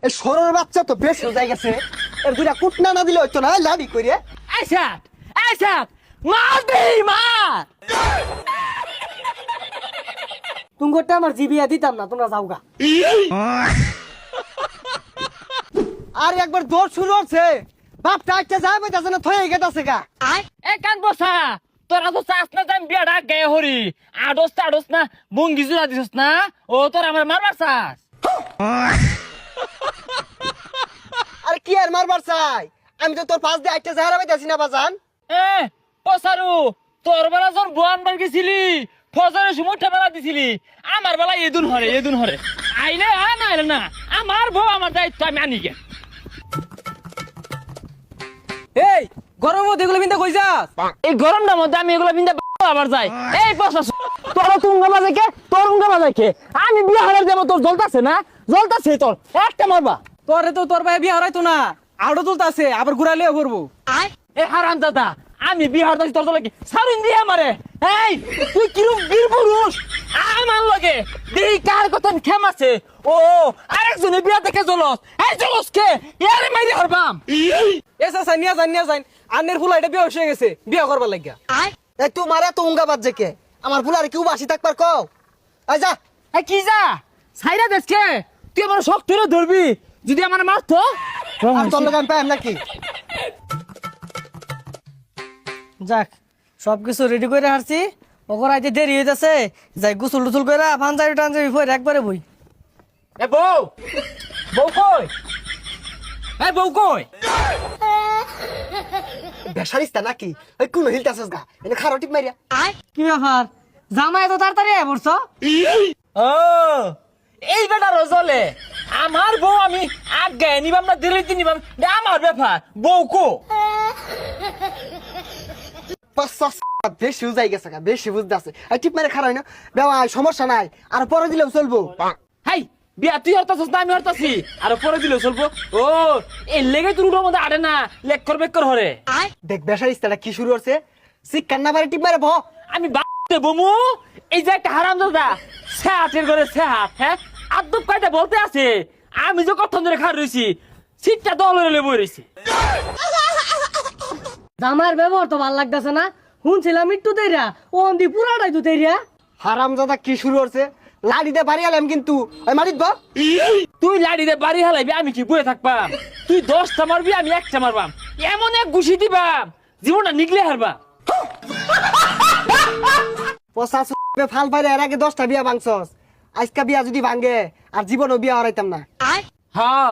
এই সরর বাচ্চা তো বেশ হয়ে গেছে। এর দুইটা কুটনা না দিলে হইতো না, লাড়ি কইরে। আইসাত মার দে মার। তুঙ্গটা আমার জিবিয়া দিতাম না, তোমরা যাওগা। আর একবার দৌড় শুরু হচ্ছে, বাপটা একটা যায় পাইতাছে না, থয়ে গেতাছে গা। এ কান বসা তোরা তো চাস না যাম বিয়াটা গায়ে হরি আডস না বঙ্গি জুড়া দিছস না। ও তোর আমার মারবার চাস। আর কি আর মারবার চাই, আমি তো তোর পাশ দিয়ে একটা যায় পাইতাছি না বাজান। এ পসারু তোর বেলা যখন বোয়ান বার গেছিলি ফজরের সময় ঠেলা দিছিলি, আমার বেলা এদুন হরে আইলে না আইলে না, আমার বউ আমার দায়িত্ব আমি আনি গে। এই গরম মধ্যে এগুলো বিন্দা কই যাস? এই গরমটার মধ্যে আমি এগুলো বিন্দা আবার যাই। এই পসা তোর তুঙ্গা বাজাই কে, তোর উঙ্গা বাজাই কে? আমি বিয়া হারার দেব, তোর জ্বলতাছে না? জ্বলতাছে তোর একটা মারবা। তোরে তো তোর ভাই বিয়ে হরাইতো না, আড়ো তুলতাছে আবার ঘুরাইলে করবো। এ হারাম দাদা আমি বিহার দাসি তোর লাগে সারুন দিয়ে আমারে। এই তুই কিরম বীর পুরুষ আমার লগে দেই কার কথা খেম আছে। ও আরেকজনে বিয়া দেখে জলস, এই জলস কে ইয়ারে মাইরে হরবাম। এসা সানিয়া জানিয়া যাই আন্নের ফুলা এটা বিয়ে হয়ে গেছে, বিয়ে করবার লাগিয়া। এই তোমার এত উঙ্গা বাজছে কে? আমার ফুলারে কেউ বাসি থাকবার কও। এই যা। এই কি যা সাইরা দেশকে তুই আমার শখ ধরে ধরবি, যদি আমার মারতো আর তোর লগে আমি পাইম নাকি? যাক সবকিছু রেডি করে হারছি, ওকর আইতে দেরি হইতাছে, যাই গোসল টুসল করে পাঞ্জাবি টাঞ্জাবি পরে একবারে বই। এ বউ বউ কই? এই বউ কই? বেসারিস্তা নাকি? ওই কোন হিলতাছস গা, এনে খারো টিপ মারিয়া। কি ব্যাপার জামাই এত তাড়াতাড়ি আয় পড়ছ? ও এই বেটা রজলে আমার বউ আমি আগে নিবাম না দিল্লিতে নিবাম, আমার ব্যাপার। বউ কো? বেশি উজাই গেছে গা, বেশি বুঝতে আছে। এই টিপ মারে খারাই না বেওয়া, সমস্যা নাই, আর পরে দিলেও চলবো। হাই বিয়া তুই হরতাছিস না আমি হরতাছি, আর পরে দিলেও চলবো। ও এই লেগে তোর উড়োর মধ্যে আড়ে না, লেক্কর বেক্কর হরে। দেখ বেসারিস্তাটা কি শুরু করছে, শিক্ষার না পারে টিপ মারে ভ। আমি বাড়তে বমু এই যে একটা হারাম দাদা সেহাটের করে সেহাট, হ্যাঁ আদব কায়দা বলতে আছে। আমি যে কত ধরে খার রয়েছি সিটটা দল হলে বই রয়েছি। জামাইয়ের ব্যবহার তো ভাল লাগতেছে না, শুনছিলাম একটু দেরিয়া ও দি পুরাটাই তো দেরিয়া। হারাম দাদা কি শুরু করছে, লাড়িতে বাড়ি আলাম কিন্তু ওই মারিত বা। তুই লাড়িতে বাড়ি হালাইবি, আমি কি বয়ে থাকবাম? তুই 10টা মারবি আমি একটা মারবাম, এমন এক ঘুষি দিবাম জীবনটা নিগলে হারবা। পচাশ ফাল পাইলে এর আগে 10টা বিয়া ভাঙছস, আজকা বিয়া যদি ভাঙে আর জীবনও বিয়া হারাইতাম না। হ্যাঁ